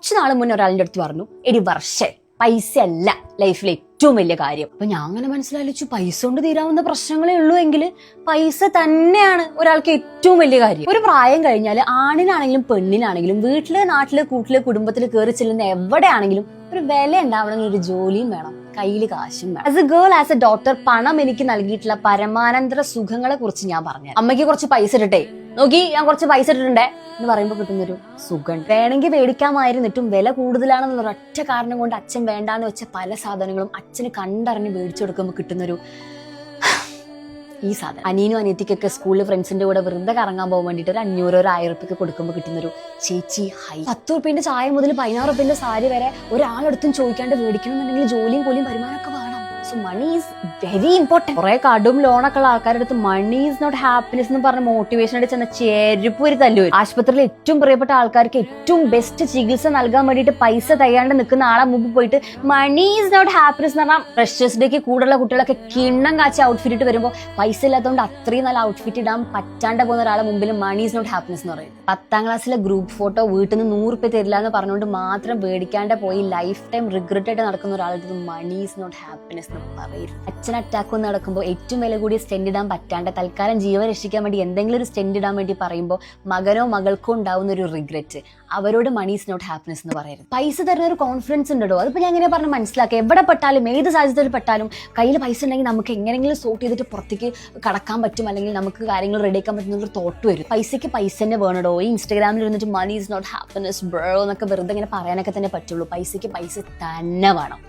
കുറച്ചു നാൾ മുന്നേ ഒരാളുടെ അടുത്ത് പറഞ്ഞു, എടി വർഷേ പൈസ അല്ല ലൈഫിലെ ഏറ്റവും വലിയ കാര്യം. അപ്പൊ ഞാൻ അങ്ങനെ മനസ്സിലാലിച്ചു, പൈസ കൊണ്ട് തീരാവുന്ന പ്രശ്നങ്ങളേ ഉള്ളൂ എങ്കിൽ പൈസ തന്നെയാണ് ഒരാൾക്ക് ഏറ്റവും വലിയ കാര്യം. ഒരു പ്രായം കഴിഞ്ഞാൽ ആണിനാണെങ്കിലും പെണ്ണിനാണെങ്കിലും വീട്ടില് നാട്ടില് കൂട്ടില് കുടുംബത്തിൽ കയറി ചെല്ലുന്ന എവിടെയാണെങ്കിലും ഒരു വില ഉണ്ടാവണമെങ്കിൽ ഒരു ജോലിയും വേണം, കയ്യിൽ കാശും വേണം. As A girl, as A doctor, പണം എനിക്ക് നൽകിയിട്ടുള്ള പരമാനന്തര സുഖങ്ങളെ കുറിച്ച് ഞാൻ പറഞ്ഞു. അമ്മയ്ക്ക് കുറച്ച് പൈസ ഇട്ടെ, നോക്കി ഞാൻ കുറച്ച് പൈസ ഇട്ടിട്ടുണ്ടേ എന്ന് പറയുമ്പോൾ കിട്ടുന്നൊരു സുഖം. വേണമെങ്കിൽ മേടിക്കാമായിരുന്നിട്ടും വില കൂടുതലാണെന്നുള്ള ഒറ്റ കാരണം കൊണ്ട് അച്ഛൻ വേണ്ടാന്ന് വെച്ച പല സാധനങ്ങളും അച്ഛന് കണ്ടറിഞ്ഞ് മേടിച്ചു കൊടുക്കുമ്പോൾ കിട്ടുന്നൊരു ഈ സാധനം. അനിയനും അനിയത്തിക്കൊക്കെ സ്കൂളിൽ ഫ്രണ്ട്സിന്റെ കൂടെ വെറുതെ കറങ്ങാൻ പോകാൻ വേണ്ടിയിട്ട് ഒരു 500 ഒരു 1000 റുപ്യൊക്കെ കൊടുക്കുമ്പോൾ കിട്ടുന്നൊരു ചേച്ചി ഹൈ. 10 റുപ്യന്റെ ചായ മുതൽ 16 റുപ്യന്റെ സാരി വരെ ഒരാളെടുത്തും ചോദിക്കാണ്ട് മേടിക്കണം എന്നുണ്ടെങ്കിൽ ജോലിയും കൂലിയും വരുമാനമൊക്കെ വേണം. So money is very important. കുറെ കടും ലോണൊക്കെ ഉള്ള ആൾക്കാരുടെ അടുത്ത് മണി ഈസ് നോട്ട് ഹാപ്പിനെസ് എന്ന് പറഞ്ഞ മോട്ടിവേഷൻ ആയിട്ട് ചെന്ന ചെരുപ്പ് ഒരു തല്ലുവരും. ആശുപത്രിയിൽ ഏറ്റവും പ്രിയപ്പെട്ട ആൾക്കാർക്ക് ഏറ്റവും ബെസ്റ്റ് ചികിത്സ നൽകാൻ വേണ്ടിയിട്ട് പൈസ തയ്യാണ്ട് നിൽക്കുന്ന ആളെ മുമ്പ് പോയിട്ട് മണി ഈസ് നോട്ട് ഹാപ്പിനെസ് എന്ന് പറഞ്ഞാൽ ഫ്രഷേഴ്സ് ഡേക്ക് കൂടുതലുള്ള കുട്ടികളൊക്കെ കിണ്ണം കാച്ച ഔട്ട്ഫിറ്റ് ഇട്ട് വരുമ്പോൾ പൈസ ഇല്ലാത്തതുകൊണ്ട് അത്രയും നല്ല ഔട്ട്ഫിറ്റ് ഇടാൻ പറ്റാണ്ട് പോകുന്ന ഒരാളെ മുമ്പിൽ മണി ഈസ് നോട്ട് ഹാപ്പിനെസ് എന്ന് പറയും. 10ാം ക്ലാസ്സിലെ ഗ്രൂപ്പ് ഫോട്ടോ വീട്ടിൽ നിന്ന് 100 റുപ്യ തരില്ല എന്ന് പറഞ്ഞുകൊണ്ട് മാത്രം പേടിക്കാണ്ട് പോയി ലൈഫ് ടൈം റിഗ്രറ്റ് ആയിട്ട് നടക്കുന്ന ഒരാളുടെ മണി ഈസ് നോട്ട് ഹാപ്പിനെസ് എന്ന് പറയും. അച്ഛൻ അറ്റാക്ക് വന്ന് നടക്കുമ്പോൾ ഏറ്റവും വില കൂടിയ സ്റ്റെൻഡ് ഇടാൻ പറ്റാണ്ട് തൽക്കാലം ജീവൻ രക്ഷിക്കാൻ വേണ്ടി എന്തെങ്കിലും ഒരു സ്റ്റെൻഡ് ഇടാൻ വേണ്ടി പറയുമ്പോൾ മകനോ മകൾക്കോ ഉണ്ടാവുന്ന ഒരു റിഗ്രറ്റ്, അവരോട് മണി ഈസ് നോട്ട് ഹാപ്പിനെസ് എന്ന് പറയരുത്. പൈസ തരുന്ന ഒരു കോൺഫിഡൻസ് ഉണ്ടോ, അതിപ്പോ ഞാൻ എങ്ങനെ പറഞ്ഞ് മനസ്സിലാക്കുക. എവിടെ പെട്ടാലും ഏത് സാഹചര്യത്തിൽ പെട്ടാലും കയ്യിൽ പൈസ ഉണ്ടെങ്കിൽ നമുക്ക് എങ്ങനെയെങ്കിലും സോർട്ട് ചെയ്തിട്ട് പുറത്തേക്ക് കടക്കാൻ പറ്റും, അല്ലെങ്കിൽ നമുക്ക് കാര്യങ്ങൾ റെഡിയാക്കാൻ പറ്റുന്ന ഒരു തോട്ട് വരും. പൈസയ്ക്ക് പൈസ തന്നെ വേണടോ. ഈ ഇൻസ്റ്റാഗ്രാമിൽ ഇരുന്നിട്ട് money is not happiness bro എന്നൊക്കെ വെറുതെ ഇങ്ങനെ പറയാനൊക്കെ തന്നെ പറ്റുള്ളൂ. പൈസയ്ക്ക് പൈസ തന്നെ വേണം.